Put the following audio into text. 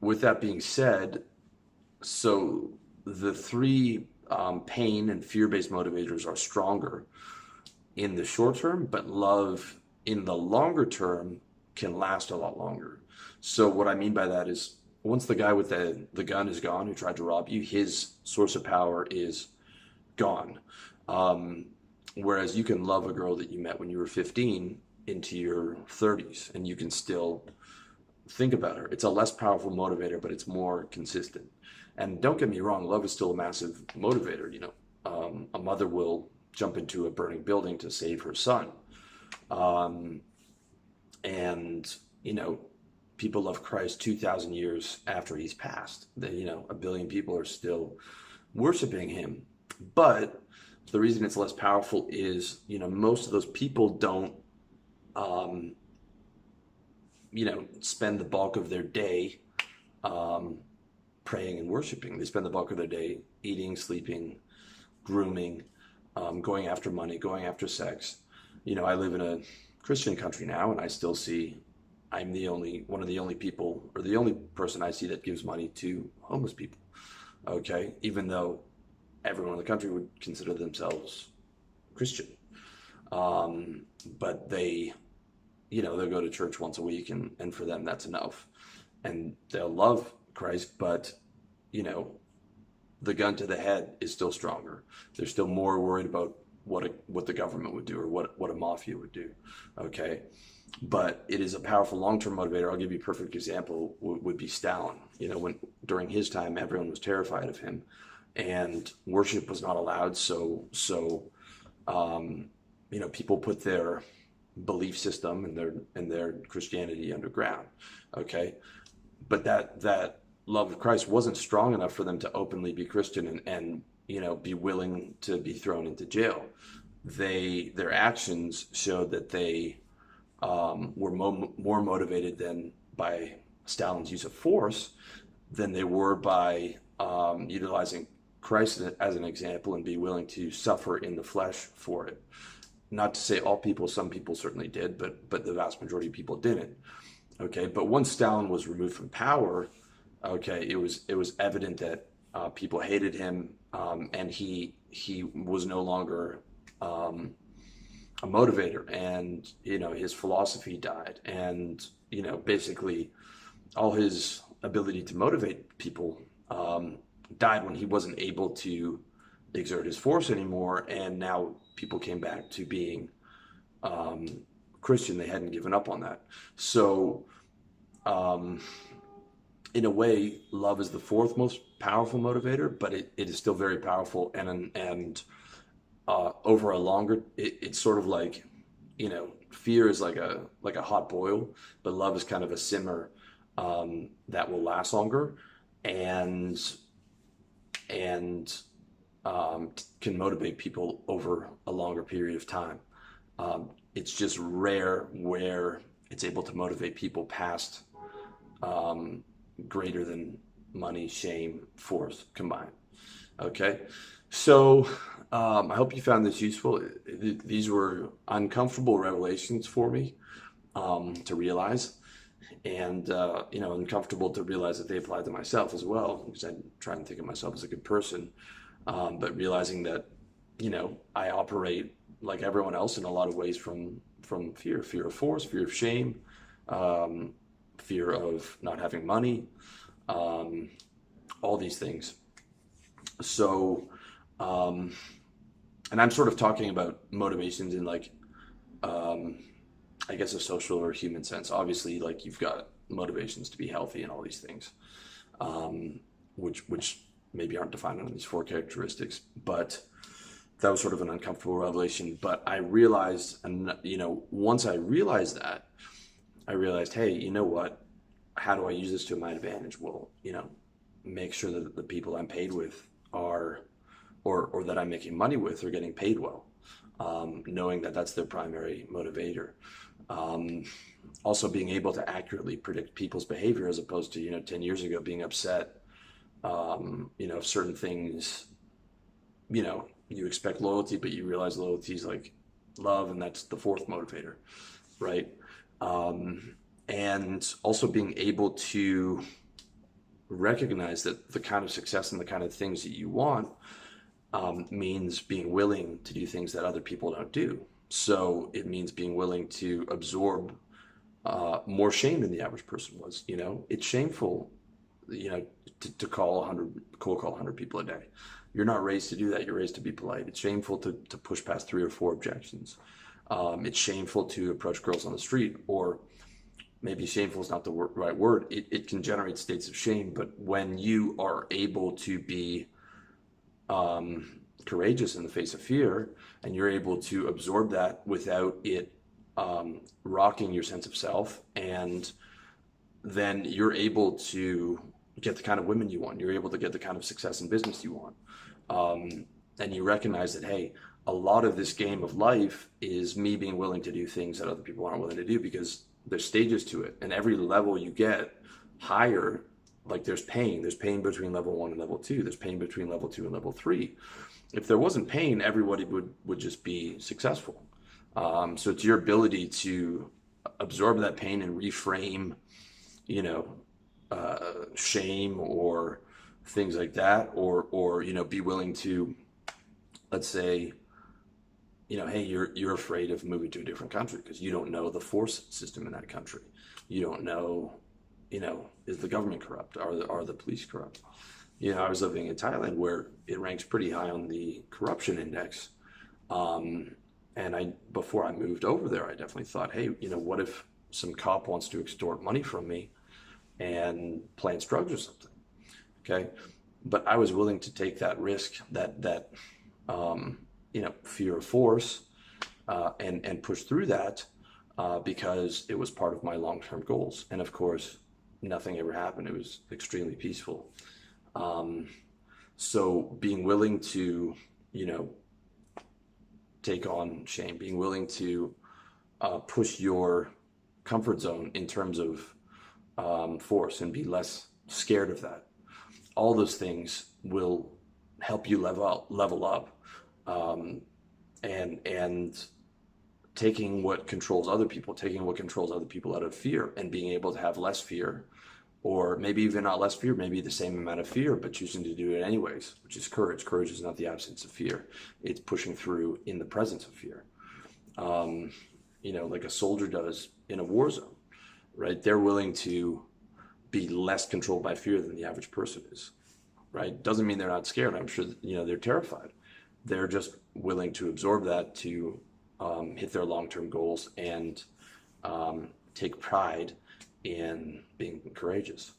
with that being said, so the three pain and fear-based motivators are stronger in the short term, but love in the longer term can last a lot longer. So what I mean by that is once the guy with the gun is gone who tried to rob you, his source of power is gone. Um, Whereas you can love a girl that you met when you were 15 into your 30s and you can still think about her. It's a less powerful motivator, but it's more consistent. And don't get me wrong, love is still a massive motivator. A mother will jump into a burning building to save her son. Um, and, people love Christ 2,000 years after he's passed. A billion people are still worshiping him. But the reason it's less powerful is, most of those people don't, um, spend the bulk of their day um, praying and worshiping. They spend the bulk of their day eating, sleeping, grooming, going after money, going after sex. I live in a Christian country now, and I still see I'm one of the only people, or the only person I see that gives money to homeless people. Okay, even though everyone in the country would consider themselves Christian, but they'll go to church once a week, and for them that's enough, and they'll love Christ, but you know the gun to the head is still stronger. They're still more worried about what the government would do, or what a mafia would do. Okay, but it is a powerful long-term motivator. I'll give you a perfect example. Would be Stalin. When during his time, everyone was terrified of him, and worship was not allowed. People put their belief system and their Christianity underground. Okay, but that love of Christ wasn't strong enough for them to openly be Christian and be willing to be thrown into jail. Their actions showed that they were more motivated than by Stalin's use of force than they were by utilizing Christ as an example and be willing to suffer in the flesh for it. Not to say all people, some people certainly did, but the vast majority of people didn't. Okay, but once Stalin was removed from power, okay, it was evident that people hated him, and he was no longer a motivator, and his philosophy died, and basically all his ability to motivate people died when he wasn't able to exert his force anymore, and now people came back to being Christian. They hadn't given up on that. So in a way, love is the fourth most powerful motivator, but it is still very powerful, and over a longer, it's sort of like, fear is like a hot boil, but love is kind of a simmer that will last longer, and can motivate people over a longer period of time. It's just rare where it's able to motivate people past greater than money, shame, force combined. Okay, so I hope you found this useful. These were uncomfortable revelations for me to realize, and uncomfortable to realize that they apply to myself as well, because I try and think of myself as a good person, but realizing that I operate like everyone else in a lot of ways from fear of force, fear of shame, fear of not having money, all these things. So, and I'm sort of talking about motivations in like, I guess a social or human sense. Obviously, like you've got motivations to be healthy and all these things, which maybe aren't defined on these four characteristics, but that was sort of an uncomfortable revelation. But I realized, and once I realized that, I realized, hey, you know what? How do I use this to my advantage? Well, make sure that the people I'm paid with are, or that I'm making money with, are getting paid well, knowing that that's their primary motivator. Also being able to accurately predict people's behavior, as opposed to 10 years ago being upset, if certain things, you expect loyalty, but you realize loyalty is like love, and that's the fourth motivator, right? And also being able to recognize that the kind of success and the kind of things that you want means being willing to do things that other people don't do. So it means being willing to absorb more shame than the average person was. You know, it's shameful, you know, to call 100 people a day. You're not raised to do that. You're raised to be polite. It's shameful to push past 3 or 4 objections. It's shameful to approach girls on the street, or maybe shameful is not the right word. It can generate states of shame, but when you are able to be courageous in the face of fear, and you're able to absorb that without it rocking your sense of self, and then you're able to get the kind of women you want. You're able to get the kind of success in business you want. And you recognize that, hey, a lot of this game of life is me being willing to do things that other people aren't willing to do, because there's stages to it. And every level you get higher, like there's pain between level 1 and level 2. There's pain between level 2 and level 3. If there wasn't pain, everybody would just be successful. So it's your ability to absorb that pain and reframe, you know, shame or things like that, or you know, be willing to, let's say, you know, hey, you're afraid of moving to a different country because you don't know the force system in that country. You don't know, you know, is the government corrupt? Are the police corrupt? You know, I was living in Thailand, where it ranks pretty high on the corruption index. And before I moved over there, I definitely thought, hey, you know, what if some cop wants to extort money from me and plants drugs or something? Okay. But I was willing to take that risk, that you know, fear of force, and push through that, because it was part of my long-term goals. And of course, nothing ever happened. It was extremely peaceful. So being willing to, you know, take on shame, being willing to push your comfort zone in terms of force, and be less scared of that. All those things will help you level up, and taking what controls other people out of fear, and being able to have less fear, or maybe even not less fear, maybe the same amount of fear, but choosing to do it anyways, which is courage. Courage is not the absence of fear. It's pushing through in the presence of fear. You know, like a soldier does in a war zone, right? They're willing to be less controlled by fear than the average person is, right? Doesn't mean they're not scared. I'm sure that, you know, they're terrified. They're just willing to absorb that to hit their long-term goals, and take pride in being courageous.